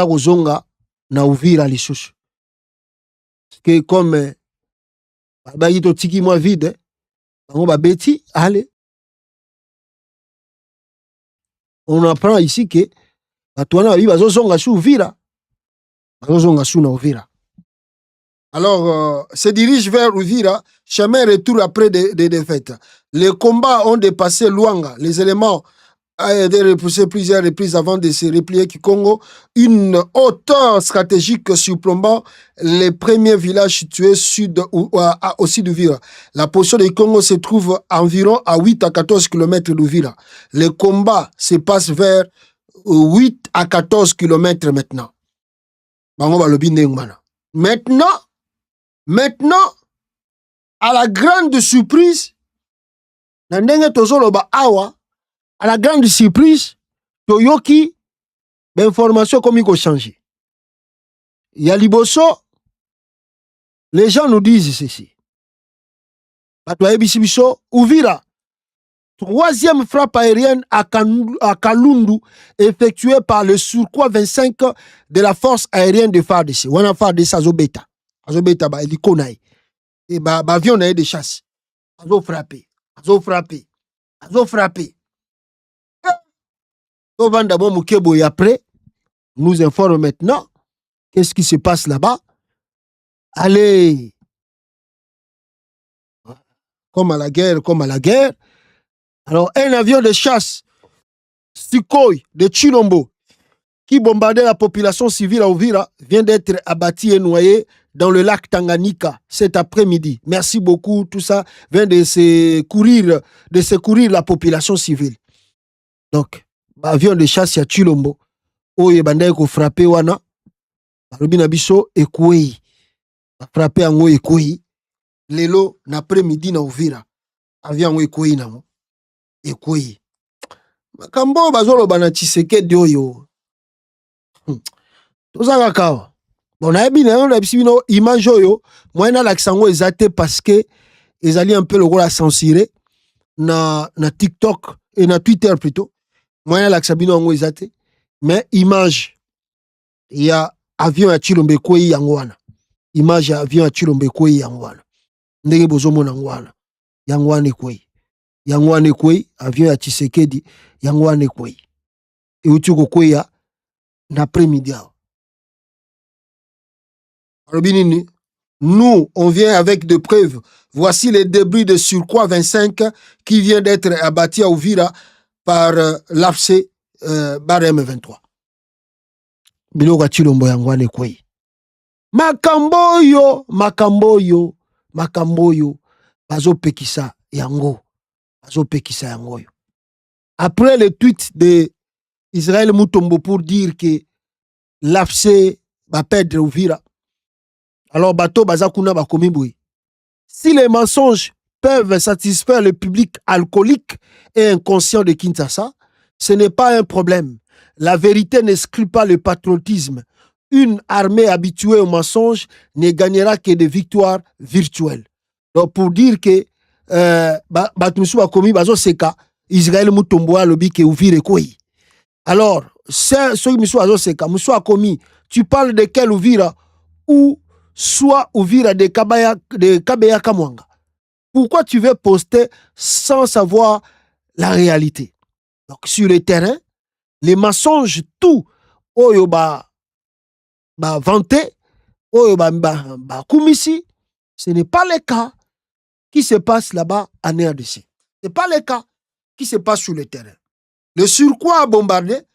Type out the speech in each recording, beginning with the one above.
kozonga na Uvira lisusu. Que comme baito tiki moi vide, on va beti, allez. On apprend ici que batuana babi bazozonga su Uvira. Bazozonga su na Uvira. Alors, se dirige vers Uvira, chemin retour après des défaites. Les combats ont dépassé Luanga. Les éléments ont été repoussés plusieurs reprises avant de se replier Kikongo. Une hauteur stratégique surplombant les premiers villages situés au sud d'Uvira. La position de Congo se trouve environ à 8 à 14 km d'Uvira. Les combats se passent vers 8 à 14 km maintenant. Maintenant, à la grande surprise, à la grande surprise, Toyoki, l'information comme il faut changer. Yaliboso, les gens nous disent ceci. Uvira, troisième frappe aérienne à Kalundu, effectuée par le surcroît 25 de la force aérienne de FARDC. Wana FARDC azobeta. Azobeta ba elikonai. Et ba avion de chasse. Azo frappé. Vandabo Mukebo et après, nous informe maintenant qu'est-ce qui se passe là-bas. Allez, comme à la guerre. Alors, un avion de chasse, Sukhoi de Chilombo, qui bombardait la population civile à Uvira, vient d'être abattu et noyé dans le lac Tanganyika cet après-midi. Merci beaucoup. Tout ça vient de secourir la population civile. Donc, avion de chasse à Chilombo, oye bandai ko frappé wana, Robina biso ekoué, frappé ango ekoué, lelo n'après-midi na Uvira, avion ango ekoué nango, ekoué. Makambo bazolo bana Tshisekedi oyo. Tozanga kawa. Bon, na ebino image oyo, moi na laksango ezate parce que ezali un peu le rôle à censurer na TikTok et na Twitter plutôt. Moi na laksabino ango ezate, mais image il y a avion à Chilombe kwei yango wana. Image ya avion à Chilombe kwei yango wana. Ndenge bozomo nango wana. Yango wana kwei. Yango wana kwei avion ya Tshisekedi yango wana kwei. Et uti ko kwei ya l'après-midi. Nous, on vient avec des preuves. Voici les débris de surcroît 25 qui vient d'être abattu à Uvira par l'AFC Barem 23. Biloga Chilombo yangwane kwei. Makamboyo. Bazo pekisa yango. Après le tweet de Israël Mutombo pour dire que l'AFC va perdre Uvira, alors bato bazakuna bakomiboui. Si les mensonges peuvent satisfaire le public alcoolique et inconscient de Kinshasa, ce n'est pas un problème. La vérité n'exclut pas le patriotisme. Une armée habituée aux mensonges ne gagnera que des victoires virtuelles. Donc pour dire que Batmusu a commis bazo seka Israël Mutombo a lobi ke Uvira koi. Alors ce qui Musu a seka Musu a commis, tu parles de quel Uvira ou soit Uvira de Kabeya Kamwanga. Pourquoi tu veux poster sans savoir la réalité? Donc sur le terrain, les mensonges, tout, oyo ba vanté, oyo ba kumisi, ce n'est pas le cas qui se passe là-bas en RDC. Ce n'est pas le cas qui se passe sur le terrain. Le surcroît a bombardé,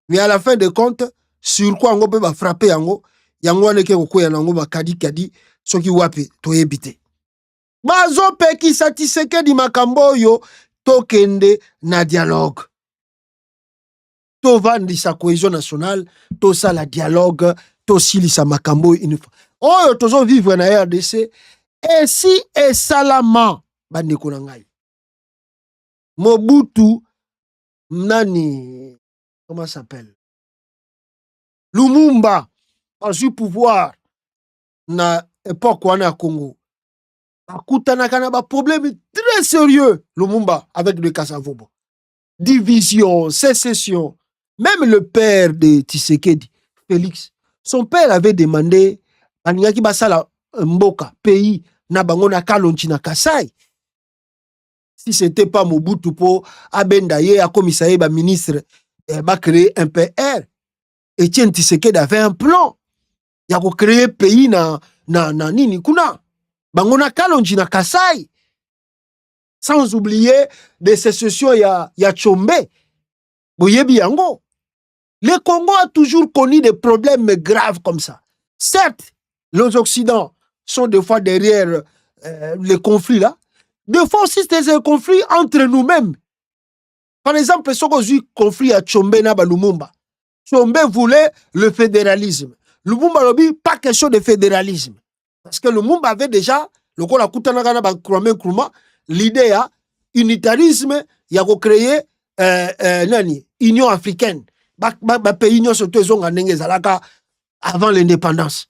mais à la fin de compte, surcroît on peut frapper yango wane ke kokoya nango makadi soki wapi toyebite. Bazo peki Tshisekedi makambo yo tokende na dialogue. To vandisa cohésion nationale, to ça la dialogue, to silisa makambo une fois. Oyo tozo vivre na RDC et si et salama bandeko na ngai. Mobutu nani comment ça s'appelle? Lumumba a eu pouvoir na époque wana Congo. Akutanaka na ba problème très sérieux Lumumba avec le Kassavobo. Division, sécession. Même le père de Tshisekedi, Félix, son père avait demandé Aningaki Basala Mboka, pays, na bango na Kalonji na Kasai. Si c'était pas Mobutu pour Abendaye, à commissaire, ministre, va créer un PR. Etienne Tshisekedi avait un plan. Il a créé un pays na nini kuna. Bango na Kalonji na Kasai. Sans oublier des sécessions, il y a Tchombe. Boyebi yango. Le Congo a toujours connu des problèmes graves comme ça. Certes, les Occidentaux sont des fois derrière les conflits là. Des fois aussi, c'est un conflit entre nous-mêmes. Par exemple, ce qu'on a eu conflit à Tchombe na Lumumba. Tchombe voulait le fédéralisme. Lumumba n'a pas question de fédéralisme. Parce que Lumumba avait déjà, le coup la Koutanagana l'idée à unitarisme, il a créé Union africaine. Pays Union surtout avant l'indépendance.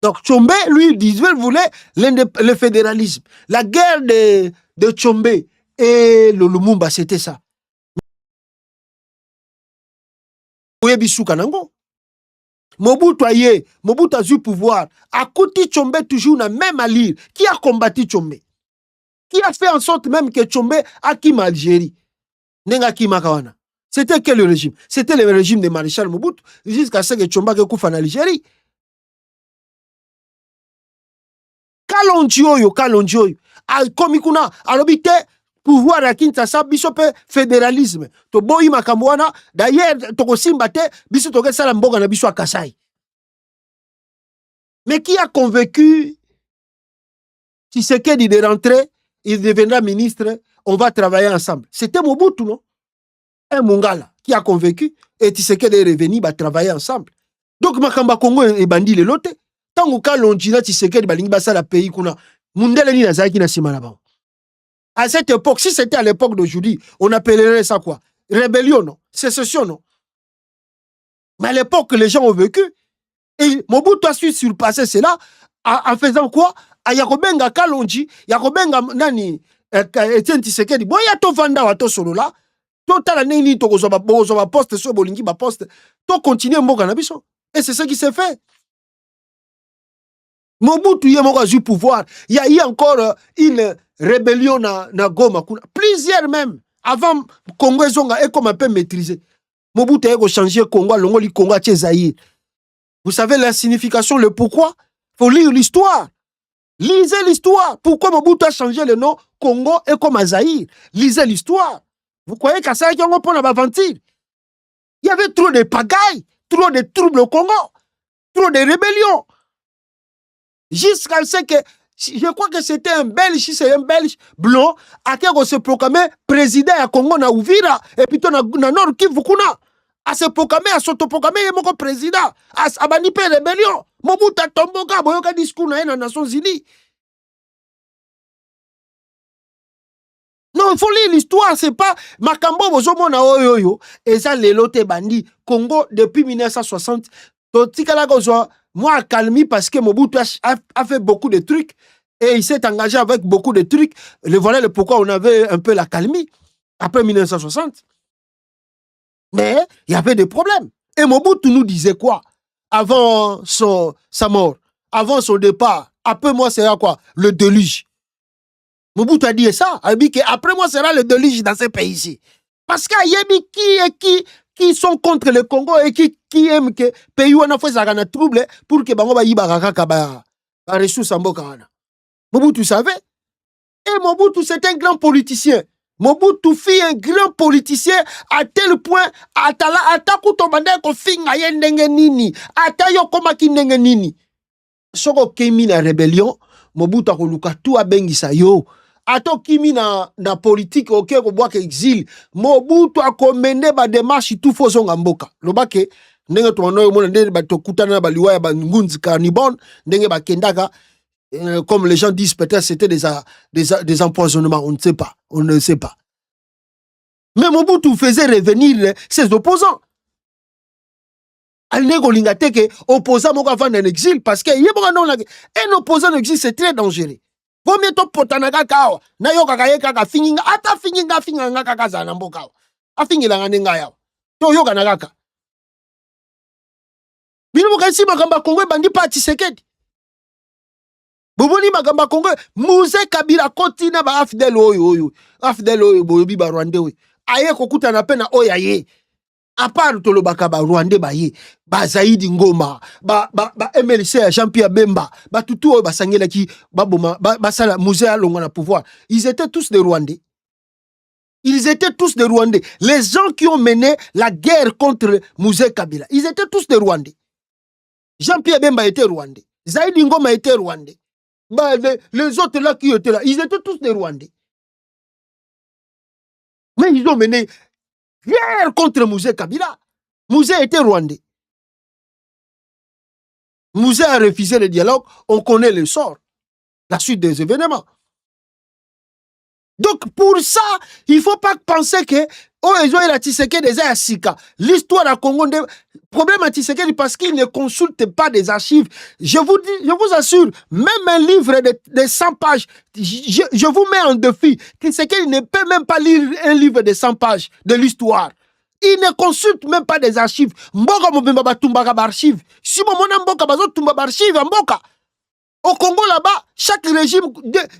Donc Tchombe, lui, voulait le fédéralisme. La guerre de Tchombe et le Lumumba, c'était ça. Mobutu a eu pouvoir. A côté Tchombe toujours na même allure. Qui a combattu Tchombe? Qui a fait en sorte même que Tchombe a quitté Algérie? Nenga Kima Kawana. C'était quel régime? C'était le régime de Maréchal Mobutu jusqu'à ce que Tchomba ait en Algérie. Kalonji oyo. Komi kuna alobite pouvoir à Kinshasa biso pe fédéralisme. To boyi makambo wana d'ailleurs to ko simba te biso to ke sala mboka na biso a Kasai. Mais qui a convaincu Tshisekedi de rentrer, il deviendra ministre, on va travailler ensemble? C'était Mobutu, non? Un Mongala qui a convaincu et Tshisekedi est revenu, va travailler ensemble. Donc makamba Congo et bandi le lote. Tant que Kalonji na Tshisekedi balingi basala pays kuna mundele ni nazaki na sima na bango. À cette époque, si c'était à l'époque d'aujourd'hui, on appellerait ça quoi? Rébellion, non? Sécession, non? Mais à l'époque, les gens ont vécu. Et Mobutu a su surpasser cela en faisant quoi? A Yakobenga Kalonji, Yakobenga nani, Etienne Tshisekedi. Bon, ya to vanda wa to solo là. To tala nini to kozoba poste, so bolingi ba poste. To continuer mboka na biso. Et c'est ce qui s'est fait. Mobutu y a eu pouvoir. Il y a eu encore une rébellion na Goma. Plusieurs même. Avant, Congo est comme un peu maîtrisé. Mobutu a changé Congo, l'ongoli Congo a Zaïre. Vous savez la signification, le pourquoi? Il faut lire l'histoire. Lisez l'histoire. Pourquoi Mobutu a changé le nom Congo et comme Zaïre? Lisez l'histoire. Vous croyez qu'à ça, il y a un peu d'aventure? Il y avait trop de pagailles, trop de troubles au Congo, trop de rébellions. Jusqu'à ce que, je crois que c'était un Belge, si c'est un Belge blanc, à qui on se proclamait président à Congo na Uvira, et puis na Nord Kivu kuna, à se proclamer, à s'autoproclamer, il y a président, à baniper rébellion. Mobutu a tombé, il y a un discours dans les Nations Unies. Non, il faut lire l'histoire, c'est pas Makambo bozomona oyoyo et ça les loté bandi Congo depuis 1960. Moi accalmie parce que Mobutu a fait beaucoup de trucs et il s'est engagé avec beaucoup de trucs. Voilà le pourquoi on avait un peu la calmie après 1960. Mais il y avait des problèmes. Et Mobutu nous disait quoi avant sa mort, avant son départ? Après moi, c'est quoi? Le déluge. Mobutu a dit ça. Il a dit qu'après moi sera le déluge dans ces pays-ci. Parce qu'il y a qui sont contre le Congo et qui aiment que le pays où on a fait un trouble pour que Bango Bayi Baraka ba ressources en Bokana. Mobutu savait. Et Mobutu c'est un grand politicien. Mobutu fit un grand politicien à tel point ata kutobanda ko finga yendenge nini ata yokoma kinenge nini. Soko kemi na rébellion Mobutu akoluka tout abengisa yo. Ato kimi na politique ok ko boka exil Mobutu akomende ba démarche tout fo zonga mboka lobake ndenge to manoyo mona ndenge ba tokutana na baliwa ya bangunzi carnibone ndenge ba kendaka comme les gens disent peut-être c'était des empoisonnements on ne sait pas mais Mobutu faisait revenir ses opposants. Alnego lingate que opposant moko avant en exil parce que un opposant en exil c'est très dangereux. Vaut mieux to potanaka kawa na yo kaka ye kaka finginga ata finginga kaka za na mboka afingila nga nenga yawa toyoka na kaka bino bokasi makamba Congo bandi pa Tshisekedi boboni makamba Congo Muse Kabila kotina ba afdel oyo boyobi ba Rwanda oyo aye kokuta na pena oya ye à part tolobaka ba Rwanda ba ye ba Zaidi Ngoma ba MLC ya Jean-Pierre Bemba ba tutu oyo basangela ki baboma basala Muse alonga na pouvoir, ils étaient tous des Rwandais. Ils étaient tous des Rwandais. Les gens qui ont mené la guerre contre Muse Kabila, ils étaient tous des Rwandais. Jean-Pierre Bemba était Rwandais. Zaidi Ngoma était Rwandais. Les autres là qui étaient là, ils étaient tous des Rwandais. Mais ils ont mené guerre contre Muse Kabila. Muse était Rwandais. Muse a refusé le dialogue. On connaît le sort, la suite des événements. Donc pour ça, il ne faut pas penser que l'histoire à Congo, problème à Tshisekedi parce qu'il ne consulte pas des archives. Je vous assure, même un livre de 100 pages, je vous mets en défi. Tshisekedi ne peut même pas lire un livre de 100 pages de l'histoire. Il ne consulte même pas des archives. Mboka mobimba batumbaka archives. Si mon mboka bazo tumba archives mboka. Au Congo là-bas, chaque régime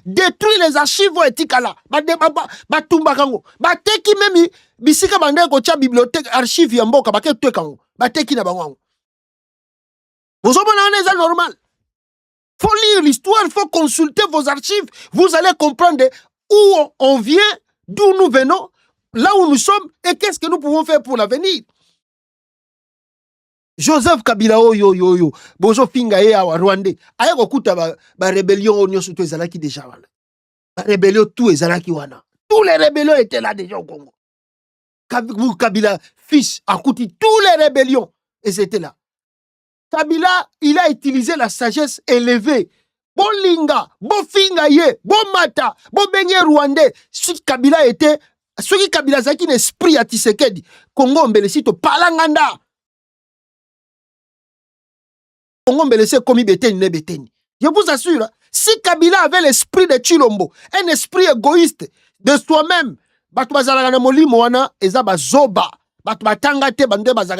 détruit les archives etikala. Batumba kango. Bateki même bisika bande ko tia bibliothèque archive ya mboka baketu kango. Bateki na bango. Vous comprenez, c'est normal. Faut lire l'histoire, il faut consulter vos archives. Vous allez comprendre où on vient, d'où nous venons, là où nous sommes et qu'est-ce que nous pouvons faire pour l'avenir. Joseph Kabila yo bozo finga ye awa Rwanda aye kokuta ba rébellion nyonso to ezalaki déjà wana ba rébellion tout ezalaki wana tous les rébellions étaient là déjà au Congo. Kabila fils akuti tous les rébellions et c'était là. Kabila il a utilisé la sagesse élevée. Bon linga, bon finga ye, bon mata, bon benye Rwandais. Si Kabila était ce qui Kabila zaki l'esprit à Tshisekedi Congo mbelesito palanganda. Je vous assure, si Kabila avait l'esprit de Chilombo, un esprit égoïste de soi-même, un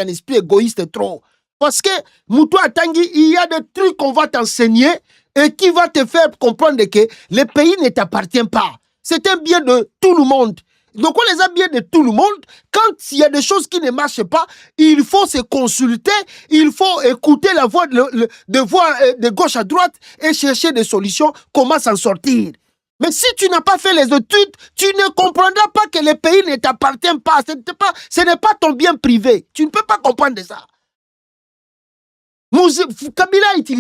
esprit égoïste trop. Parce que il y a des trucs qu'on va t'enseigner et qui va te faire comprendre que le pays ne t'appartient pas. C'est un bien de tout le monde. Donc on les a bien de tout le monde. Quand il y a des choses qui ne marchent pas, il faut se consulter, il faut écouter la voix de gauche à droite et chercher des solutions, comment s'en sortir. Mais si tu n'as pas fait les études, tu ne comprendras pas que le pays ne t'appartient pas. Ce n'est pas ton bien privé. Tu ne peux pas comprendre ça. Kabila utilise